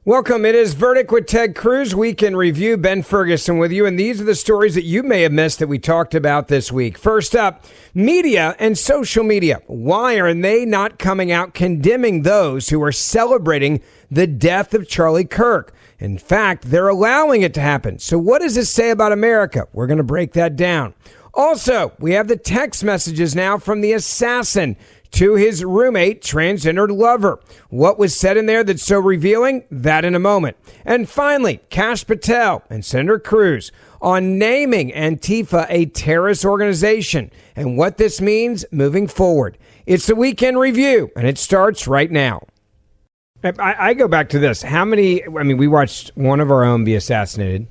Welcome. It is Verdict with Ted Cruz, Weekend Review. Ben Ferguson with you, and these are the stories that you may have missed that we talked about this week. First up, media and social media. Why are they not coming out condemning those who are celebrating the death of Charlie Kirk? In fact, they're allowing it to happen. So what does this say about America? We're going to break that down. Also, we have the text messages now from the assassin to his roommate, transgender lover. What was said in there that's so revealing? That in a moment. And finally, Kash Patel and Senator Cruz on naming Antifa a terrorist organization and what this means moving forward. It's the Weekend Review, and it starts right now. I go back to this. We watched one of our own be assassinated.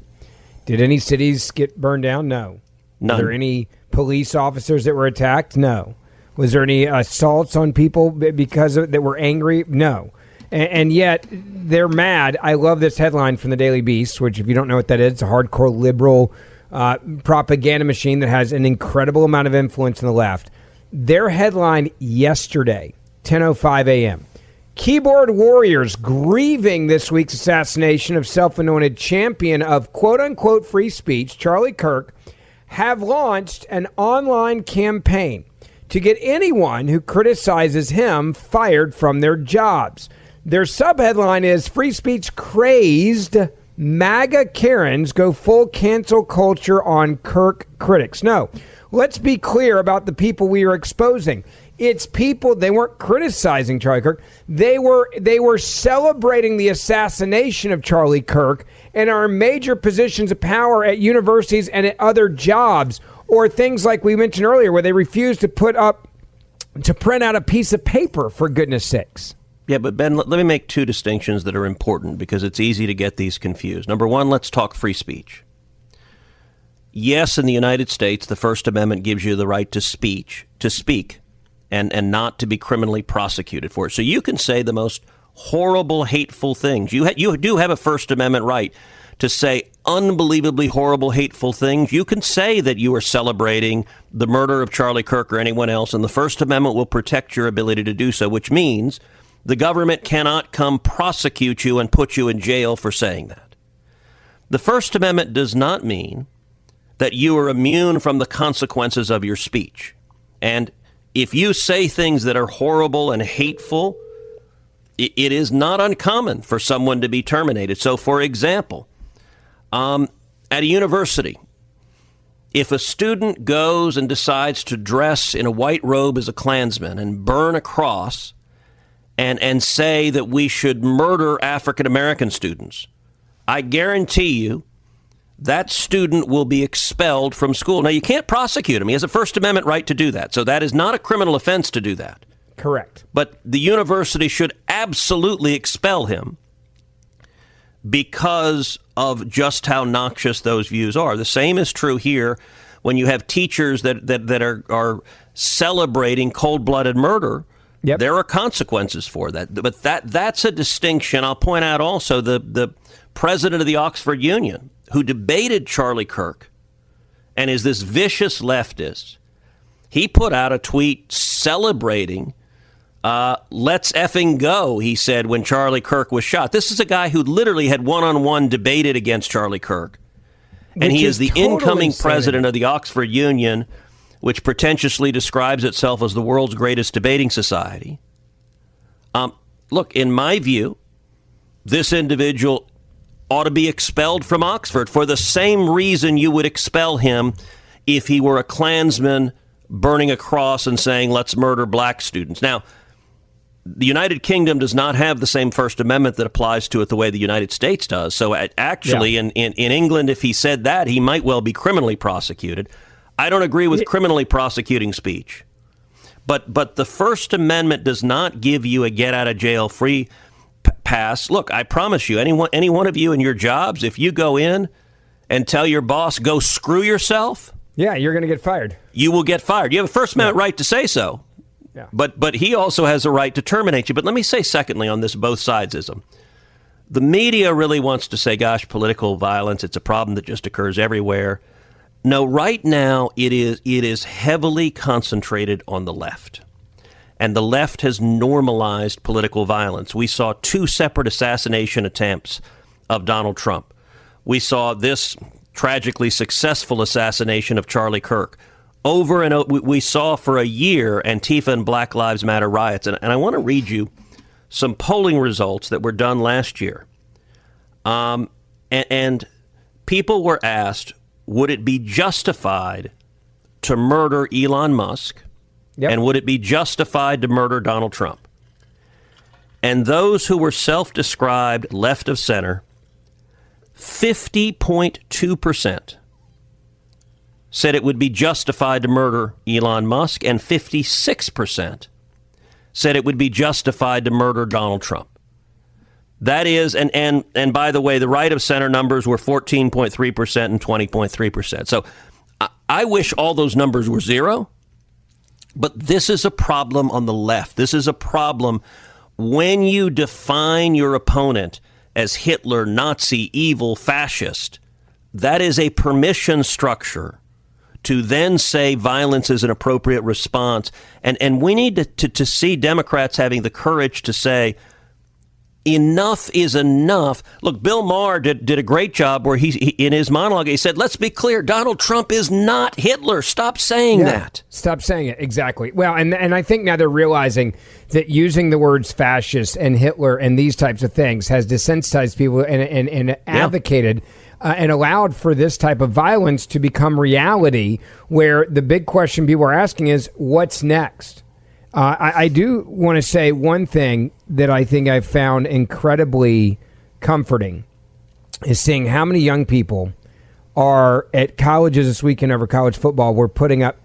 Did any cities get burned down? No. None. Were there any police officers that were attacked? No. Was there any assaults on people because that were angry? No. And yet they're mad. I love this headline from the Daily Beast, which if you don't know what that is, it's a hardcore liberal propaganda machine that has an incredible amount of influence in the left. Their headline yesterday, 10:05 a.m. Keyboard warriors grieving this week's assassination of self-anointed champion of quote-unquote free speech, Charlie Kirk, have launched an online campaign to get anyone who criticizes him fired from their jobs. Their subheadline is Free Speech Crazed MAGA Karens Go Full Cancel Culture on Kirk Critics. No, let's be clear about the people we are exposing. It's people, they weren't criticizing Charlie Kirk. They were celebrating the assassination of Charlie Kirk and are in major positions of power at universities and at other jobs. Or things like we mentioned earlier where they refuse to print out a piece of paper, for goodness sakes. Yeah, but Ben, let me make two distinctions that are important because it's easy to get these confused. Number one, let's talk free speech. Yes, in the United States, the First Amendment gives you the right to speak, and not to be criminally prosecuted for it. So you can say the most horrible, hateful things. You do have a First Amendment right to say unbelievably horrible, hateful things. You can say that you are celebrating the murder of Charlie Kirk or anyone else, and the First Amendment will protect your ability to do so, which means the government cannot come prosecute you and put you in jail for saying that. The First Amendment does not mean that you are immune from the consequences of your speech. And if you say things that are horrible and hateful, it is not uncommon for someone to be terminated. So, for example, at a university, if a student goes and decides to dress in a white robe as a Klansman and burn a cross and say that we should murder African-American students, I guarantee you that student will be expelled from school. Now, you can't prosecute him. He has a First Amendment right to do that. So that is not a criminal offense to do that. Correct. But the university should absolutely expel him because of just how noxious those views are. The same is true here when you have teachers that are celebrating cold-blooded murder. Yep. There are consequences for that. But that's a distinction. I'll point out also the president of the Oxford Union, who debated Charlie Kirk and is this vicious leftist. He put out a tweet celebrating let's effing go, he said, when Charlie Kirk was shot. This is a guy who literally had one-on-one debated against Charlie Kirk. And he is the incoming president of the Oxford Union, which pretentiously describes itself as the world's greatest debating society. Look, in my view, this individual ought to be expelled from Oxford for the same reason you would expel him if he were a Klansman burning a cross and saying, let's murder black students. Now, the United Kingdom does not have the same First Amendment that applies to it the way the United States does. So actually, in England, if he said that, he might well be criminally prosecuted. I don't agree with criminally prosecuting speech. But the First Amendment does not give you a get-out-of-jail-free pass. Look, I promise you, any one of you in your jobs, if you go in and tell your boss, go screw yourself, yeah, you're going to get fired. You will get fired. You have a First Amendment right to say so. Yeah. But he also has a right to terminate you. But let me say, secondly, on this both sidesism, the media really wants to say, gosh, political violence, it's a problem that just occurs everywhere. No, right now it is heavily concentrated on the left. And the left has normalized political violence. We saw 2 separate assassination attempts of Donald Trump. We saw this tragically successful assassination of Charlie Kirk. Over and over, we saw for a year Antifa and Black Lives Matter riots. And I want to read you some polling results that were done last year. And people were asked, would it be justified to murder Elon Musk? Yep. And would it be justified to murder Donald Trump? And those who were self-described left of center, 50.2% said it would be justified to murder Elon Musk, and 56% said it would be justified to murder Donald Trump. That is, and by the way, the right of center numbers were 14.3% and 20.3%. So I wish all those numbers were zero, but this is a problem on the left. This is a problem when you define your opponent as Hitler, Nazi, evil, fascist. That is a permission structure to then say violence is an appropriate response. And we need to see Democrats having the courage to say, enough is enough. Look, Bill Maher did a great job where he in his monologue, he said, let's be clear, Donald Trump is not Hitler. Stop saying that. Stop saying it. Exactly. Well, and I think now they're realizing that using the words fascist and Hitler and these types of things has desensitized people and advocated and allowed for this type of violence to become reality, where the big question people are asking is, what's next? I do want to say one thing that I think I've found incredibly comforting is seeing how many young people are at colleges this weekend over college football. We're putting up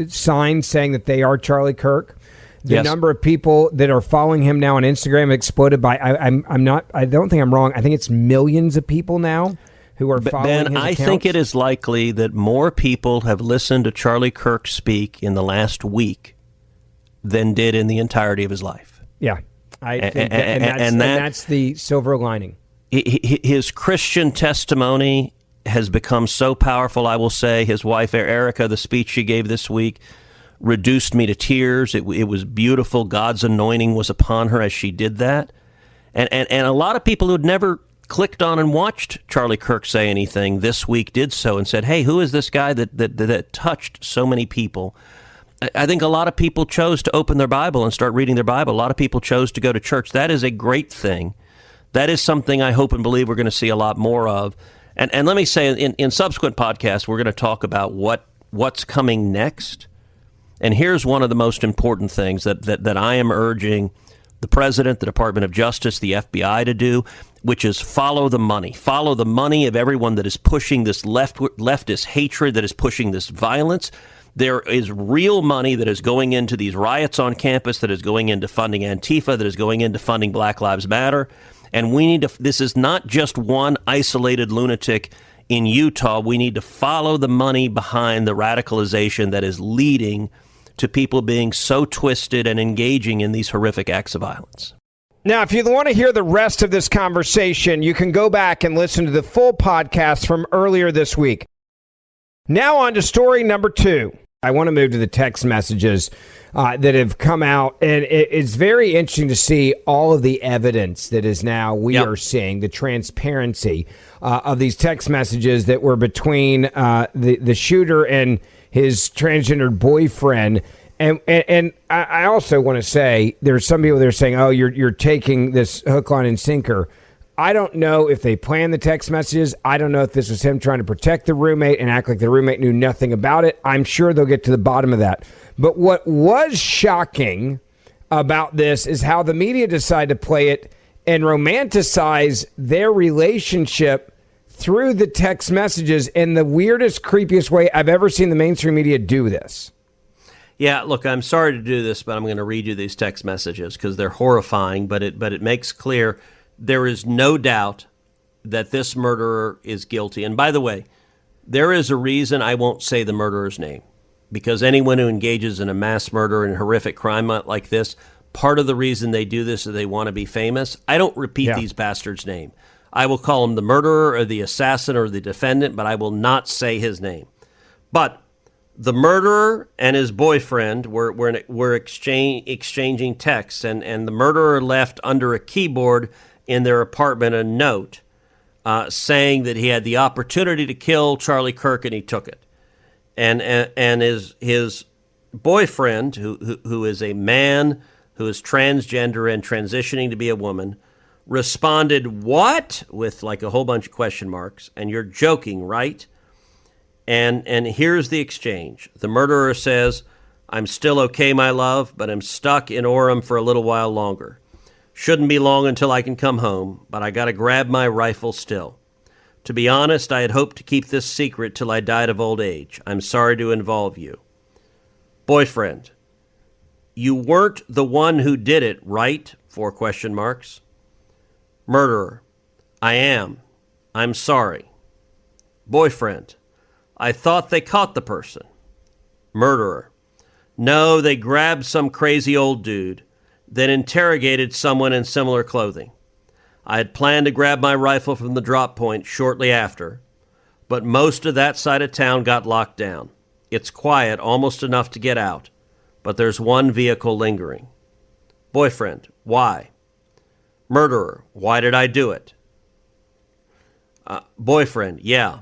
signs saying that they are Charlie Kirk. The number of people that are following him now on Instagram exploded by, I don't think I'm wrong. I think it's millions of people now who are following his accounts. I think it is likely that more people have listened to Charlie Kirk speak in the last week than did in the entirety of his life. Yeah, I think that's the silver lining. His Christian testimony has become so powerful. I will say his wife, Erica, the speech she gave this week reduced me to tears. It was beautiful. God's anointing was upon her as she did that. And a lot of people who had never clicked on and watched Charlie Kirk say anything this week did so and said, hey, who is this guy that touched so many people? I think a lot of people chose to open their Bible and start reading their Bible. A lot of people chose to go to church. That is a great thing. That is something I hope and believe we're going to see a lot more of. And let me say, in subsequent podcasts, we're going to talk about what's coming next. And here's one of the most important things that I am urging the President, the Department of Justice, the FBI to do, which is follow the money. Follow the money of everyone that is pushing this leftist hatred, that is pushing this violence. There is real money that is going into these riots on campus, that is going into funding Antifa, that is going into funding Black Lives Matter. And we need to, this is not just one isolated lunatic in Utah. We need to follow the money behind the radicalization that is leading to people being so twisted and engaging in these horrific acts of violence. Now, if you want to hear the rest of this conversation, you can go back and listen to the full podcast from earlier this week. Now on to story number 2. I want to move to the text messages that have come out, and it's very interesting to see all of the evidence that is now we are seeing, the transparency of these text messages that were between the shooter and his transgendered boyfriend. And I also want to say there's some people that are saying, oh, you're taking this hook, line, and sinker. I don't know if they planned the text messages. I don't know if this was him trying to protect the roommate and act like the roommate knew nothing about it. I'm sure they'll get to the bottom of that. But what was shocking about this is how the media decided to play it and romanticize their relationship through the text messages in the weirdest, creepiest way I've ever seen the mainstream media do this. Yeah, look, I'm sorry to do this, but I'm going to read you these text messages because they're horrifying, but it makes clear there is no doubt that this murderer is guilty. And by the way, there is a reason I won't say the murderer's name, because anyone who engages in a mass murder and horrific crime like this, part of the reason they do this is they want to be famous. I don't repeat these bastards' name. I will call him the murderer or the assassin or the defendant, but I will not say his name. But The murderer and his boyfriend were exchanging texts, and the murderer left under a keyboard in their apartment a note saying that he had the opportunity to kill Charlie Kirk and he took it. And his boyfriend, who is a man who is transgender and transitioning to be a woman, responded, "What?" with like a whole bunch of question marks. And you're joking, right? And here's the exchange. The murderer says, "I'm still okay, my love, but I'm stuck in Orem for a little while longer. Shouldn't be long until I can come home, but I gotta grab my rifle still. To be honest, I had hoped to keep this secret till I died of old age. I'm sorry to involve you." Boyfriend, you weren't the one who did it, right? 4 question marks. Murderer, I am. I'm sorry. Boyfriend, I thought they caught the person. Murderer, no, they grabbed some crazy old dude, then interrogated someone in similar clothing. I had planned to grab my rifle from the drop point shortly after, but most of that side of town got locked down. It's quiet, almost enough to get out, but there's one vehicle lingering. Boyfriend, why? Murderer, why did I do it? Boyfriend, yeah.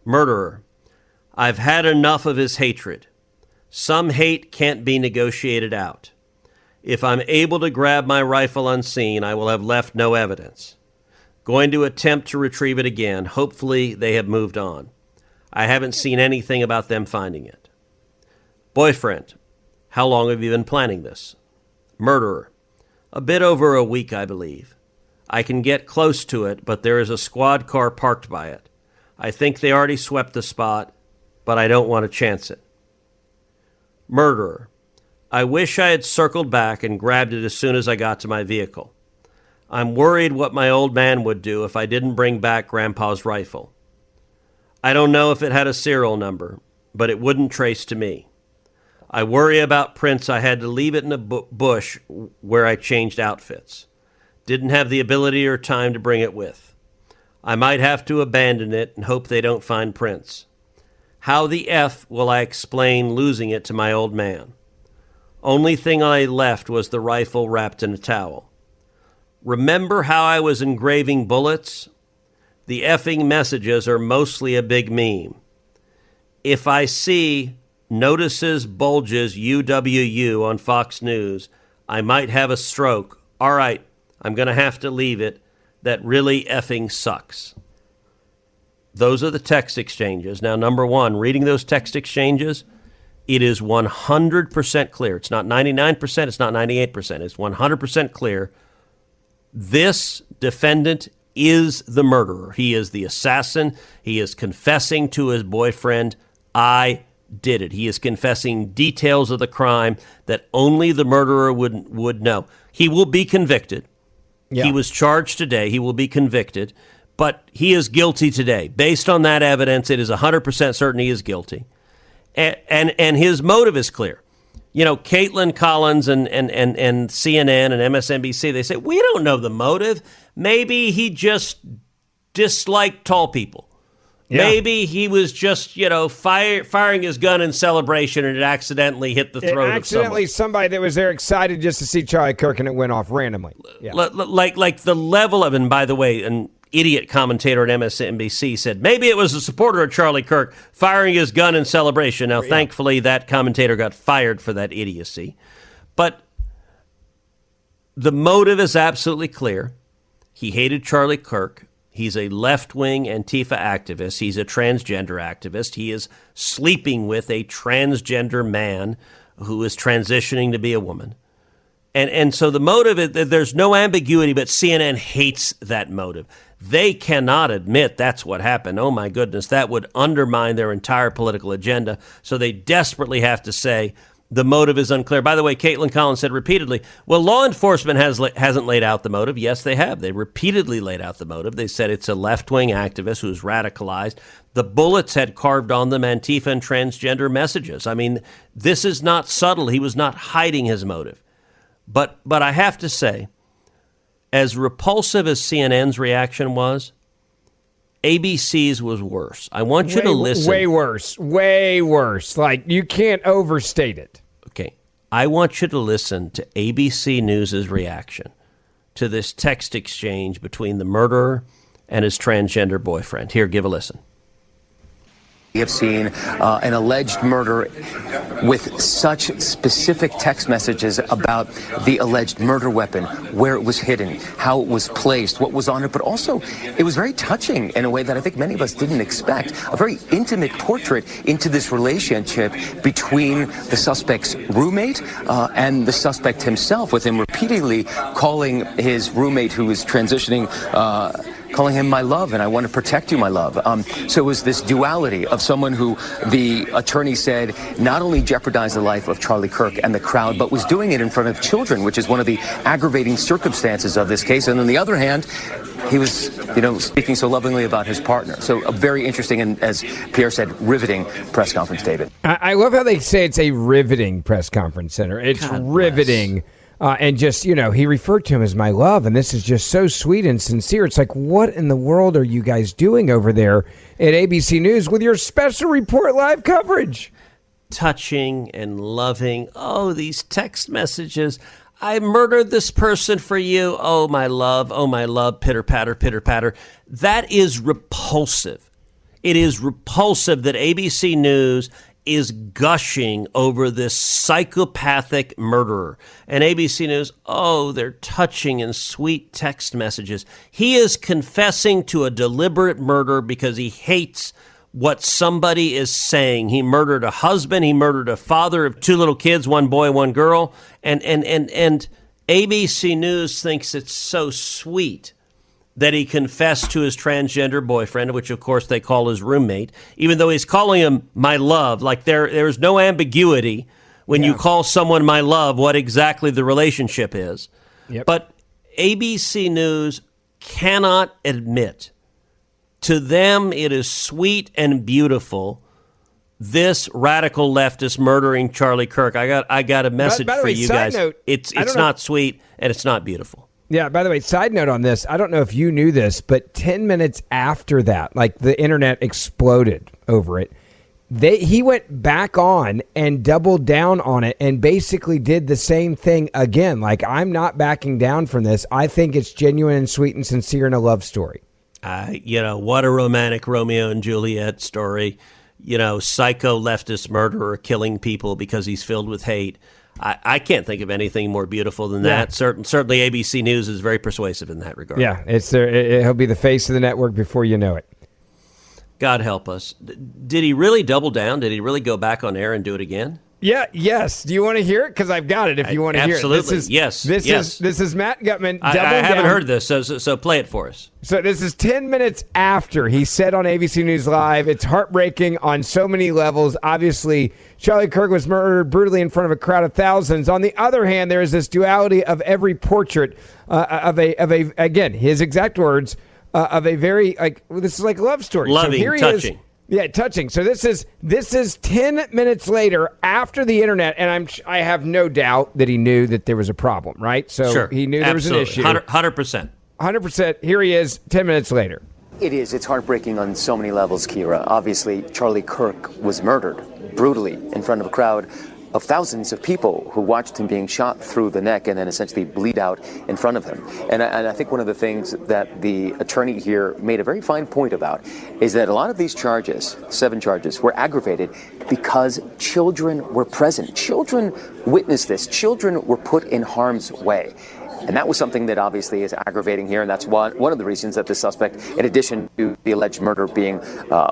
Murderer, I've had enough of his hatred. Some hate can't be negotiated out. If I'm able to grab my rifle unseen, I will have left no evidence. Going to attempt to retrieve it again. Hopefully they have moved on. I haven't seen anything about them finding it. Boyfriend, how long have you been planning this? Murderer, a bit over a week, I believe. I can get close to it, but there is a squad car parked by it. I think they already swept the spot, but I don't want to chance it. Murderer, I wish I had circled back and grabbed it as soon as I got to my vehicle. I'm worried what my old man would do if I didn't bring back Grandpa's rifle. I don't know if it had a serial number, but it wouldn't trace to me. I worry about prints. I had to leave it in a bush where I changed outfits. Didn't have the ability or time to bring it with. I might have to abandon it and hope they don't find prints. How the F will I explain losing it to my old man? Only thing I left was the rifle wrapped in a towel. Remember how I was engraving bullets? The effing messages are mostly a big meme. If I see notices bulges UWU on Fox News, I might have a stroke. All right, I'm going to have to leave it. That really effing sucks. Those are the text exchanges. Now, number one, reading those text exchanges, it is 100% clear. It's not 99%, it's not 98%. It's 100% clear. This defendant is the murderer. He is the assassin. He is confessing to his boyfriend, I did it. He is confessing details of the crime that only the murderer would know. He will be convicted. Yeah. He was charged today. He will be convicted. But he is guilty today. Based on that evidence, it is 100% certain he is guilty. And his motive is clear. You know, Caitlin Collins and CNN and MSNBC, they say, we don't know the motive. Maybe he just disliked tall people. Yeah. Maybe he was just, firing his gun in celebration and it accidentally hit the throat of someone. Somebody that was there excited just to see Charlie Kirk and it went off randomly. Yeah. Like the level of, and by the way, an idiot commentator at MSNBC said, maybe it was a supporter of Charlie Kirk firing his gun in celebration. Now, thankfully, that commentator got fired for that idiocy. But the motive is absolutely clear. He hated Charlie Kirk. He's a left-wing Antifa activist. He's a transgender activist. He is sleeping with a transgender man who is transitioning to be a woman. And so the motive, there's no ambiguity, but CNN hates that motive. They cannot admit that's what happened. Oh, my goodness, that would undermine their entire political agenda. So they desperately have to say the motive is unclear. By the way, Caitlin Collins said repeatedly, well, law enforcement hasn't laid out the motive. Yes, they have. They repeatedly laid out the motive. They said it's a left-wing activist who's radicalized. The bullets had carved on them Antifa and transgender messages. I mean, this is not subtle. He was not hiding his motive. But I have to say, as repulsive as CNN's reaction was, ABC's was worse. I want you to listen. Way worse. Way worse. Like, you can't overstate it. Okay. I want you to listen to ABC News' reaction to this text exchange between the murderer and his transgender boyfriend. Here, give a listen. We have seen an alleged murder with such specific text messages about the alleged murder weapon, where it was hidden, how it was placed, what was on it, but also it was very touching in a way that I think many of us didn't expect. A very intimate portrait into this relationship between the suspect's roommate and the suspect himself, with him repeatedly calling his roommate, who was transitioning, calling him my love, and I want to protect you, my love. So it was this duality of someone who the attorney said not only jeopardized the life of Charlie Kirk and the crowd, but was doing it in front of children, which is one of the aggravating circumstances of this case. And on the other hand, he was, speaking so lovingly about his partner. So a very interesting and, as Pierre said, riveting press conference, David. I love how they say it's a riveting press conference, Senator. It's riveting. And just, he referred to him as my love, and this is just so sweet and sincere. It's like, what in the world are you guys doing over there at ABC News with your special report live coverage? Touching and loving. Oh, these text messages. I murdered this person for you. Oh, my love. Oh, my love. Pitter, patter, pitter, patter. That is repulsive. It is repulsive that ABC News is gushing over this psychopathic murderer. And ABC News, they're touching and sweet text messages. He is confessing to a deliberate murder because he hates what somebody is saying. He murdered a husband. He murdered a father of 2 little kids, 1 boy, 1 girl. And ABC News thinks it's so sweet that he confessed to his transgender boyfriend, which of course they call his roommate, even though he's calling him my love. Like there's no ambiguity when you call someone my love, what exactly the relationship is. Yep. But ABC News cannot admit, to them it is sweet and beautiful, this radical leftist murdering Charlie Kirk. I got a message for you guys. Note, it's not sweet and it's not beautiful. Yeah, by the way, side note on this, I don't know if you knew this, but 10 minutes after that, like the internet exploded over it, he went back on and doubled down on it and basically did the same thing again. Like, I'm not backing down from this. I think it's genuine and sweet and sincere and a love story. What a romantic Romeo and Juliet story. Psycho leftist murderer killing people because he's filled with hate. I can't think of anything more beautiful than that. Certainly ABC News is very persuasive in that regard. Yeah, he'll be the face of the network before you know it. God help us. Did he really double down? Did he really go back on air and do it again? Yeah, yes. Do you want to hear it? Because I've got it if you want to hear it. Absolutely, yes. This is Matt Gutman. I haven't heard this, so play it for us. So this is 10 minutes after he said on ABC News Live, it's heartbreaking on so many levels. Obviously, Charlie Kirk was murdered brutally in front of a crowd of thousands. On the other hand, there is this duality of every portrait of a again, his exact words, of a very, this is like a love story. Loving, so here touching. Yeah, touching. So this is 10 minutes later after the internet, and I have no doubt that he knew that there was a problem, right? So sure, he knew there was an issue. 100%. 100%. Here he is 10 minutes later. It is. It's heartbreaking on so many levels, Kira. Obviously, Charlie Kirk was murdered brutally in front of a crowd of thousands of people who watched him being shot through the neck and then essentially bleed out in front of him. And I think one of the things that the attorney here made a very fine point about is that a lot of these charges, 7 charges, were aggravated because children were present. Children witnessed this. Children were put in harm's way. And that was something that obviously is aggravating here, and that's one of the reasons that the suspect, in addition to the alleged murder being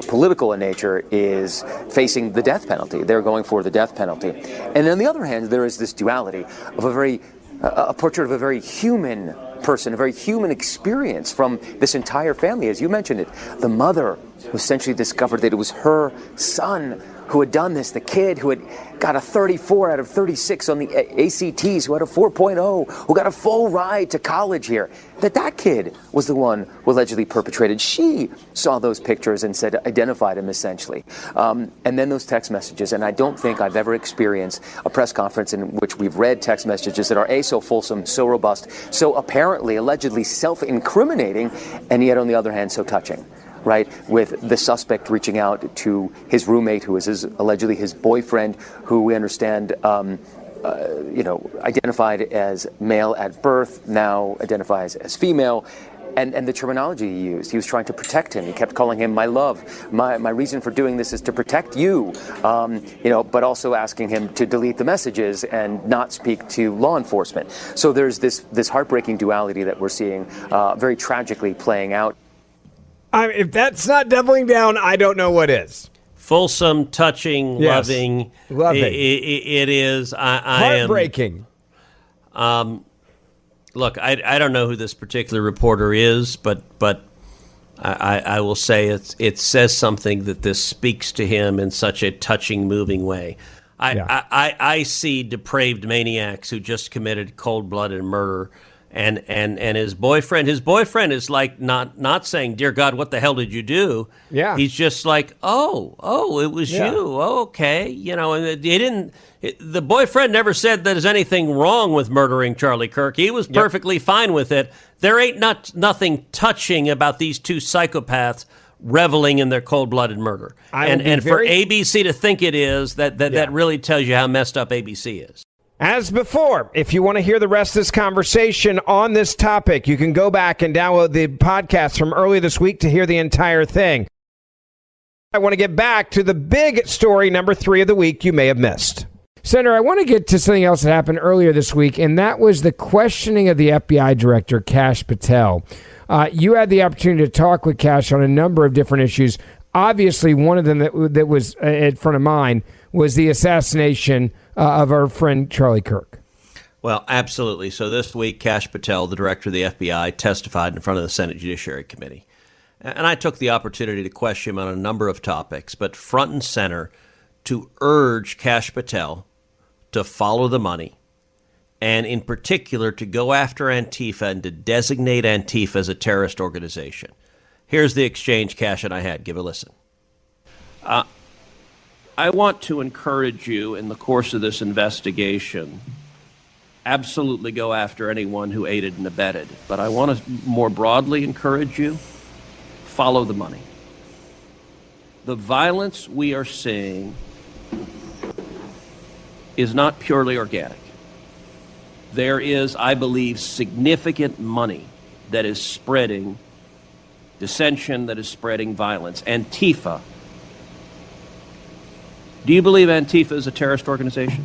political in nature, is facing the death penalty. They're going for the death penalty. And on the other hand, there is this duality of a portrait of a very human person, a very human experience from this entire family. As you mentioned it, the mother who essentially discovered that it was her son who had done this, the kid who had got a 34 out of 36 on the ACTs, who had a 4.0, who got a full ride to college here, that kid was the one who allegedly perpetrated. She saw those pictures and identified him essentially. And then those text messages, and I don't think I've ever experienced a press conference in which we've read text messages that are so fulsome, so robust, so apparently, allegedly self-incriminating, and yet on the other hand, so touching. right, with the suspect reaching out to his roommate, who is allegedly his boyfriend, who we understand, identified as male at birth, now identifies as female. And the terminology he used, he was trying to protect him. He kept calling him my love. My reason for doing this is to protect you, but also asking him to delete the messages and not speak to law enforcement. So there's this heartbreaking duality that we're seeing very tragically playing out. If that's not doubling down, I don't know what is. Fulsome, touching, Yes. loving. It is. Heartbreaking. Look, I don't know who this particular reporter is, but I will say it says something that this speaks to him in such a touching, moving way. I see depraved maniacs who just committed cold-blooded murder, and his boyfriend is like not saying, "Dear God, what the hell did you do?" Yeah, he's just like, "Oh, it was you. Oh, okay." And he didn't. The boyfriend never said there's anything wrong with murdering Charlie Kirk. He was perfectly fine with it. There ain't nothing touching about these two psychopaths reveling in their cold-blooded murder. And for ABC to think it is, that really tells you how messed up ABC is. As before, if you want to hear the rest of this conversation on this topic, you can go back and download the podcast from earlier this week to hear the entire thing. I want to get back to the big story, number 3 of the week, you may have missed. Senator, I want to get to something else that happened earlier this week, and that was the questioning of the FBI director, Kash Patel. You had the opportunity to talk with Kash on a number of different issues. Obviously, one of them that was in front of mine was the assassination of our friend Charlie Kirk. Well, absolutely. So this week, Kash Patel, the director of the FBI, testified in front of the Senate Judiciary Committee. And I took the opportunity to question him on a number of topics, but front and center to urge Kash Patel to follow the money, and in particular to go after Antifa and to designate Antifa as a terrorist organization. Here's the exchange Kash and I had. Give a listen. I want to encourage you in the course of this investigation, absolutely go after anyone who aided and abetted. But I want to more broadly encourage you, follow the money. The violence we are seeing is not purely organic. There is, I believe, significant money that is spreading dissension, that is spreading violence. Antifa. Do you believe Antifa is a terrorist organization?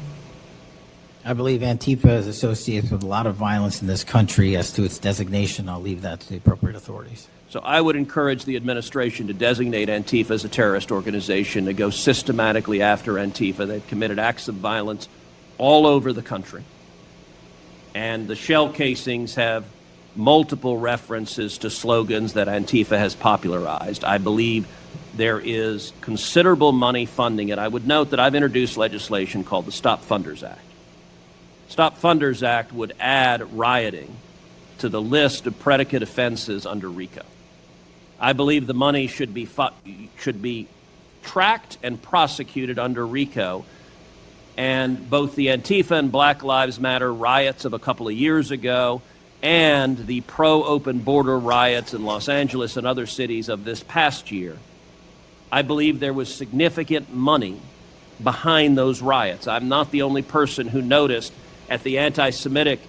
I believe Antifa is associated with a lot of violence in this country. As to its designation, I'll leave that to the appropriate authorities. So I would encourage the administration to designate Antifa as a terrorist organization, to go systematically after Antifa. They've committed acts of violence all over the country. And the shell casings have multiple references to slogans that Antifa has popularized. I believe there is considerable money funding it. I would note that I've introduced legislation called the Stop Funders Act. Stop Funders Act would add rioting to the list of predicate offenses under RICO. I believe the money should be tracked and prosecuted under RICO. And both the Antifa and Black Lives Matter riots of a couple of years ago and the pro-open border riots in Los Angeles and other cities of this past year, I believe there was significant money behind those riots. I'm not the only person who noticed at the anti-Semitic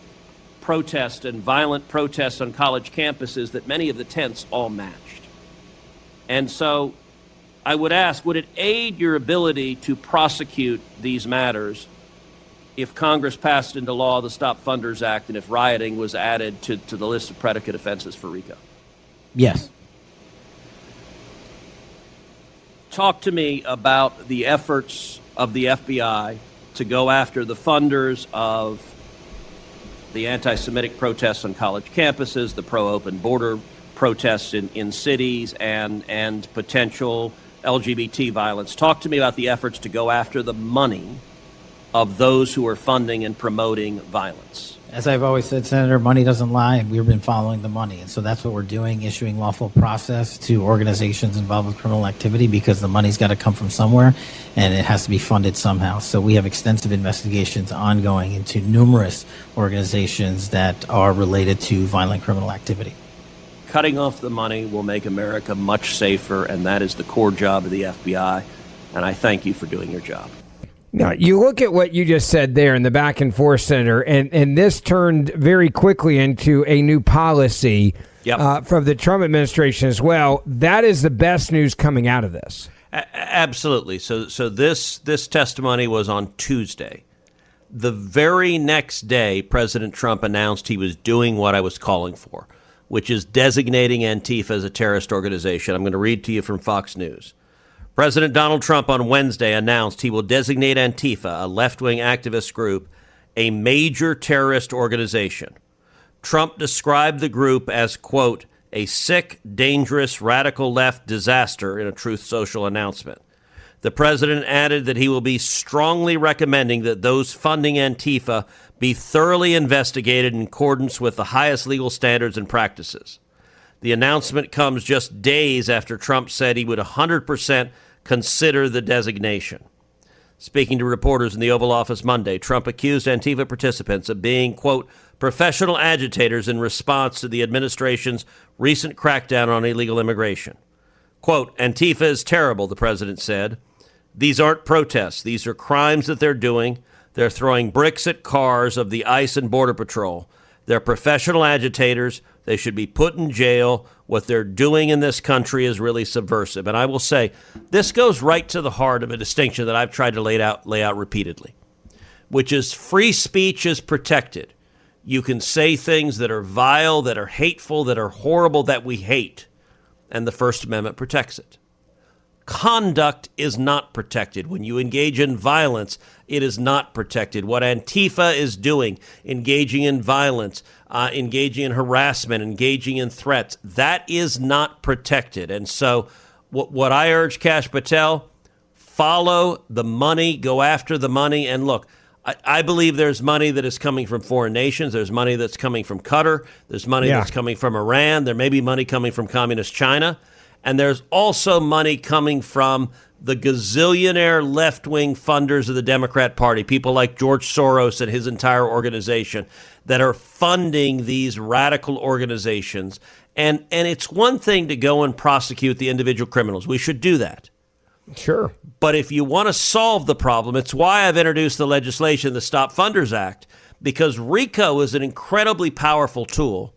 protests and violent protests on college campuses that many of the tents all matched. And so I would ask, would it aid your ability to prosecute these matters if Congress passed into law the Stop Funders Act and if rioting was added to the list of predicate offenses for RICO? Yes. Talk to me about the efforts of the FBI to go after the funders of the anti-Semitic protests on college campuses, the pro-open border protests in cities, and potential LGBT violence. Talk to me about the efforts to go after the money of those who are funding and promoting violence. As I've always said, Senator, money doesn't lie, and we've been following the money. And so that's what we're doing, issuing lawful process to organizations involved with criminal activity, because the money's got to come from somewhere, and it has to be funded somehow. So we have extensive investigations ongoing into numerous organizations that are related to violent criminal activity. Cutting off the money will make America much safer, and that is the core job of the FBI. And I thank you for doing your job. Now, you look at what you just said there in the back and forth, Senator, and this turned very quickly into a new policy from the Trump administration as well. That is the best news coming out of this. Absolutely. So this testimony was on Tuesday. The very next day, President Trump announced he was doing what I was calling for, which is designating Antifa as a terrorist organization. I'm going to read to you from Fox News. President Donald Trump on Wednesday announced he will designate Antifa, a left-wing activist group, a major terrorist organization. Trump described the group as, quote, a sick, dangerous, radical left disaster in a Truth Social announcement. The president added that he will be strongly recommending that those funding Antifa be thoroughly investigated in accordance with the highest legal standards and practices. The announcement comes just days after Trump said he would 100% consider the designation. Speaking to reporters in the Oval Office Monday, Trump accused Antifa participants of being, quote, professional agitators in response to the administration's recent crackdown on illegal immigration. Quote, Antifa is terrible, the president said. These aren't protests. These are crimes that they're doing. They're throwing bricks at cars of the ICE and Border Patrol. They're professional agitators. They should be put in jail. What they're doing in this country is really subversive. And I will say, this goes right to the heart of a distinction that I've tried to lay out repeatedly, which is free speech is protected. You can say things that are vile, that are hateful, that are horrible, that we hate, and the First Amendment protects it. Conduct is not protected. When you engage in violence, it is not protected. What Antifa is doing, engaging in violence, engaging in harassment, engaging in threats, that is not protected. And so what I urge Kash Patel, follow the money, go after the money. And look, I believe there's money that is coming from foreign nations. There's money that's coming from Qatar. There's money that's coming from Iran. There may be money coming from communist China. And there's also money coming from the gazillionaire left-wing funders of the Democrat Party, people like George Soros and his entire organization that are funding these radical organizations. And it's one thing to go and prosecute the individual criminals. We should do that. Sure. But if you want to solve the problem, it's why I've introduced the legislation, the Stop Funders Act, because RICO is an incredibly powerful tool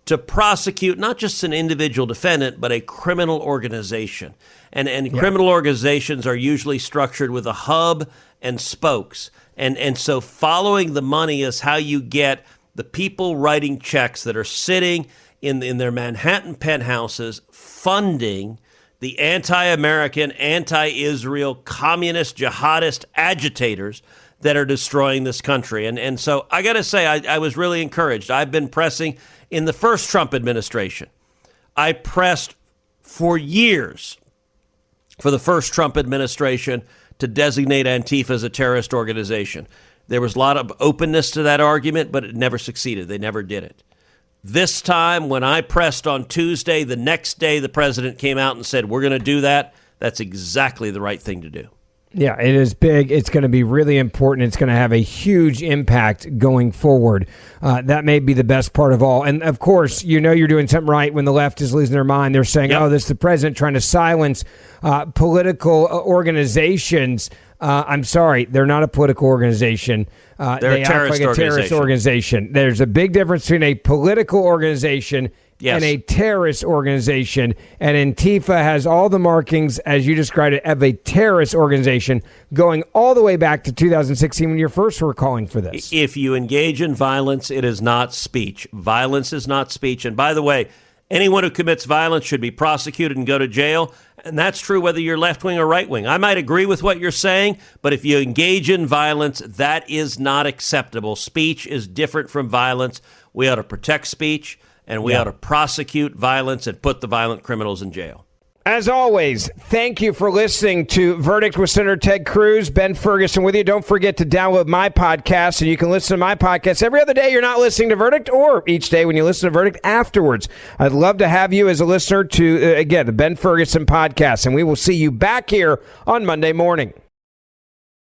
to prosecute not just an individual defendant, but a criminal organization. And criminal organizations are usually structured with a hub and spokes. And so following the money is how you get the people writing checks that are sitting in their Manhattan penthouses funding the anti-American, anti-Israel, communist, jihadist agitators that are destroying this country. And so I got to say, I was really encouraged. I've been pressing in the first Trump administration. I pressed for years for the first Trump administration to designate Antifa as a terrorist organization. There was a lot of openness to that argument, but it never succeeded. They never did it. This time, when I pressed on Tuesday, the next day the president came out and said, we're going to do that. That's exactly the right thing to do. Yeah, it is big. It's going to be really important. It's going to have a huge impact going forward. That may be the best part of all. And, of course, you know you're doing something right when the left is losing their mind. They're saying, oh, this is the president trying to silence political organizations. I'm sorry, they're not a political organization. They're a terrorist organization. There's a big difference between a political organization and a terrorist organization. And Antifa has all the markings, as you described it, of a terrorist organization going all the way back to 2016 when you first were calling for this. If you engage in violence, it is not speech. Violence is not speech. And by the way, anyone who commits violence should be prosecuted and go to jail. And that's true whether you're left-wing or right-wing. I might agree with what you're saying, but if you engage in violence, that is not acceptable. Speech is different from violence. We ought to protect speech, and we ought to prosecute violence and put the violent criminals in jail. As always, thank you for listening to Verdict with Senator Ted Cruz. Ben Ferguson with you. Don't forget to download my podcast, and you can listen to my podcast every other day you're not listening to Verdict, or each day when you listen to Verdict afterwards. I'd love to have you as a listener to, again, the Ben Ferguson podcast, and we will see you back here on Monday morning.